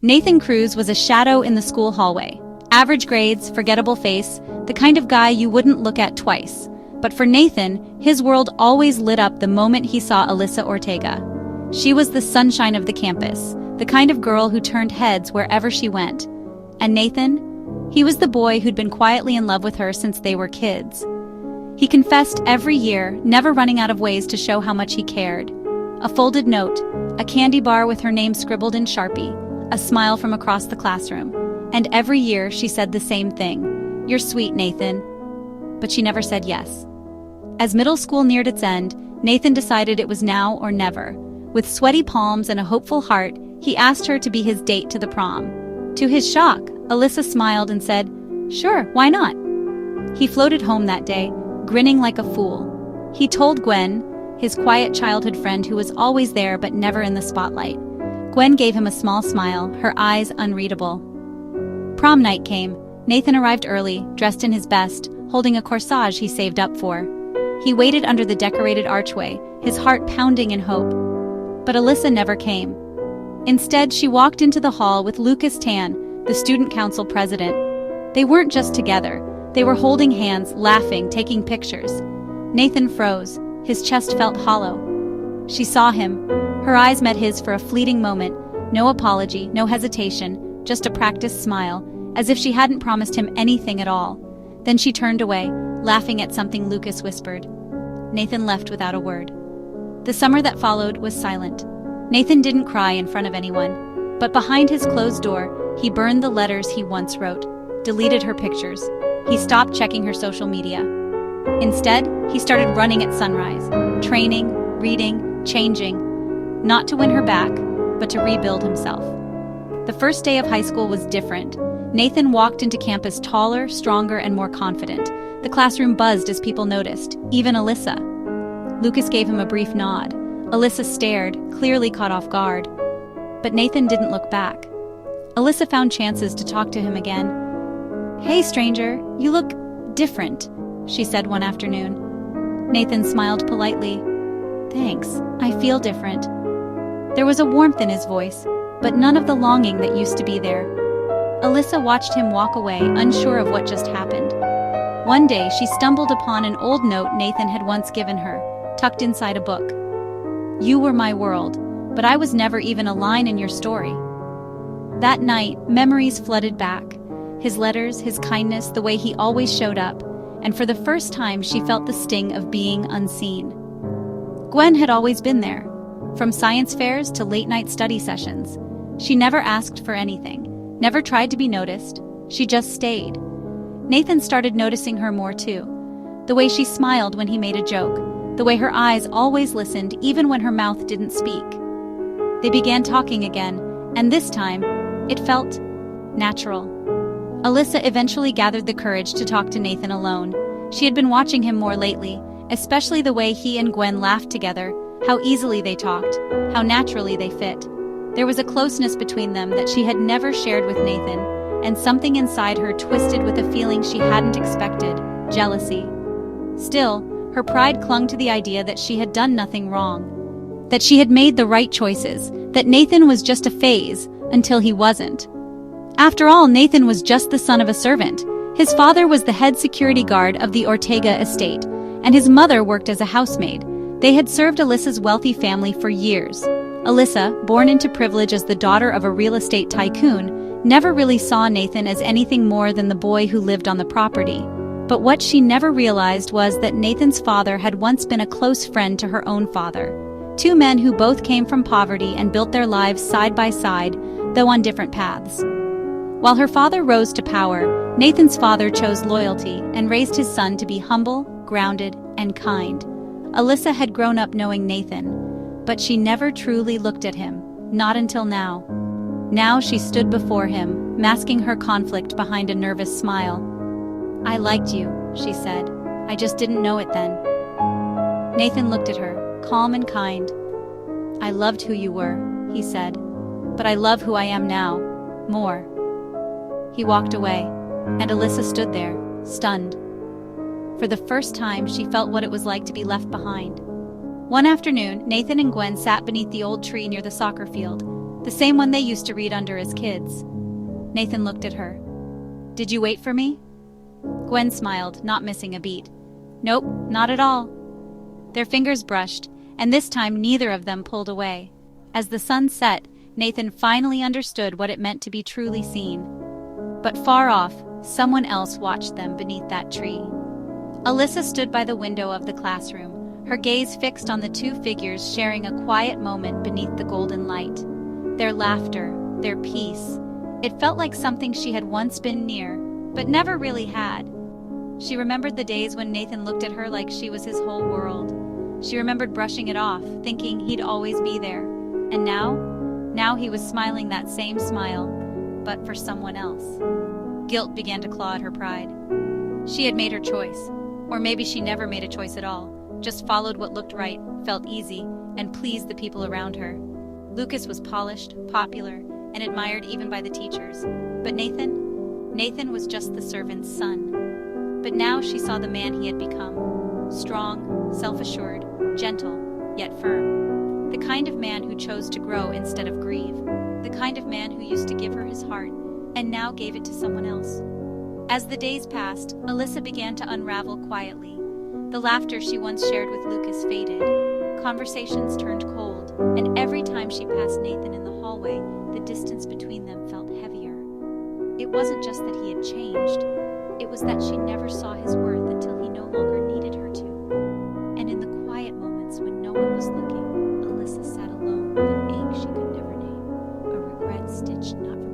Nathan Cruz was a shadow in the school hallway. Average grades, forgettable face, the kind of guy you wouldn't look at twice. But for Nathan, his world always lit up the moment he saw Alyssa Ortega. She was the sunshine of the campus, the kind of girl who turned heads wherever she went. And Nathan? He was the boy who'd been quietly in love with her since they were kids. He confessed every year, never running out of ways to show how much he cared. A folded note, a candy bar with her name scribbled in Sharpie, a smile from across the classroom. And every year she said the same thing, "You're sweet, Nathan." But she never said yes. As middle school neared its end, Nathan decided it was now or never. With sweaty palms and a hopeful heart, he asked her to be his date to the prom. To his shock, Alyssa smiled and said, "Sure, why not?" He floated home that day, grinning like a fool. He told Gwen, his quiet childhood friend who was always there but never in the spotlight. Gwen gave him a small smile, her eyes unreadable. Prom night came. Nathan arrived early, dressed in his best, holding a corsage he saved up for. He waited under the decorated archway, his heart pounding in hope. But Alyssa never came. Instead, she walked into the hall with Lucas Tan, the student council president. They weren't just together. They were holding hands, laughing, taking pictures. Nathan froze. His chest felt hollow. She saw him. Her eyes met his for a fleeting moment. No apology, no hesitation, just a practiced smile, as if she hadn't promised him anything at all. Then she turned away, laughing at something Lucas whispered. Nathan left without a word. The summer that followed was silent. Nathan didn't cry in front of anyone, but behind his closed door, he burned the letters he once wrote, deleted her pictures. He stopped checking her social media. Instead, he started running at sunrise, training, reading, changing, not to win her back, but to rebuild himself. The first day of high school was different. Nathan walked into campus taller, stronger, and more confident. The classroom buzzed as people noticed, even Alyssa. Lucas gave him a brief nod. Alyssa stared, clearly caught off guard. But Nathan didn't look back. Alyssa found chances to talk to him again. "Hey, stranger, you look different," she said one afternoon. Nathan smiled politely. "Thanks, I feel different." There was a warmth in his voice, but none of the longing that used to be there. Alyssa watched him walk away, unsure of what just happened. One day, she stumbled upon an old note Nathan had once given her, tucked inside a book. "You were my world, but I was never even a line in your story." That night, memories flooded back. His letters, his kindness, the way he always showed up, and for the first time she felt the sting of being unseen. Gwen had always been there, from science fairs to late-night study sessions. She never asked for anything, never tried to be noticed, she just stayed. Nathan started noticing her more too. The way she smiled when he made a joke, the way her eyes always listened even when her mouth didn't speak. They began talking again, and this time, it felt natural. Alyssa eventually gathered the courage to talk to Nathan alone. She had been watching him more lately, especially the way he and Gwen laughed together, how easily they talked, how naturally they fit. There was a closeness between them that she had never shared with Nathan, and something inside her twisted with a feeling she hadn't expected, jealousy. Still, her pride clung to the idea that she had done nothing wrong, that she had made the right choices, that Nathan was just a phase, until he wasn't. After all, Nathan was just the son of a servant. His father was the head security guard of the Ortega estate, and his mother worked as a housemaid. They had served Alyssa's wealthy family for years. Alyssa, born into privilege as the daughter of a real estate tycoon, never really saw Nathan as anything more than the boy who lived on the property. But what she never realized was that Nathan's father had once been a close friend to her own father. Two men who both came from poverty and built their lives side by side, though on different paths. While her father rose to power, Nathan's father chose loyalty and raised his son to be humble, grounded, and kind. Alyssa had grown up knowing Nathan, but she never truly looked at him, not until now. Now she stood before him, masking her conflict behind a nervous smile. "I liked you," she said. "I just didn't know it then." Nathan looked at her, calm and kind. "I loved who you were," he said, "but I love who I am now, more." He walked away, and Alyssa stood there, stunned. For the first time, she felt what it was like to be left behind. One afternoon, Nathan and Gwen sat beneath the old tree near the soccer field. The same one they used to read under as kids. Nathan looked at her. "Did you wait for me?" Gwen smiled, not missing a beat. "Nope, not at all." Their fingers brushed, and this time neither of them pulled away. As the sun set, Nathan finally understood what it meant to be truly seen. But far off, someone else watched them beneath that tree. Alyssa stood by the window of the classroom, her gaze fixed on the two figures sharing a quiet moment beneath the golden light. Their laughter, their peace. It felt like something she had once been near, but never really had. She remembered the days when Nathan looked at her like she was his whole world. She remembered brushing it off, thinking he'd always be there. And now he was smiling that same smile, but for someone else. Guilt began to claw at her pride. She had made her choice, or maybe she never made a choice at all, just followed what looked right, felt easy, and pleased the people around her. Lucas was polished, popular, and admired even by the teachers. But Nathan was just the servant's son. But now she saw the man he had become. Strong, self-assured, gentle, yet firm. The kind of man who chose to grow instead of grieve. The kind of man who used to give her his heart, and now gave it to someone else. As the days passed, Alyssa began to unravel quietly. The laughter she once shared with Lucas faded. Conversations turned cold, and every time she passed Nathan in the hallway, the distance between them felt heavier. It wasn't just that he had changed. It was that she never saw his worth until he no longer needed her to. And in the quiet moments when no one was looking, Alyssa sat alone with an ache she could never name, a regret stitched not from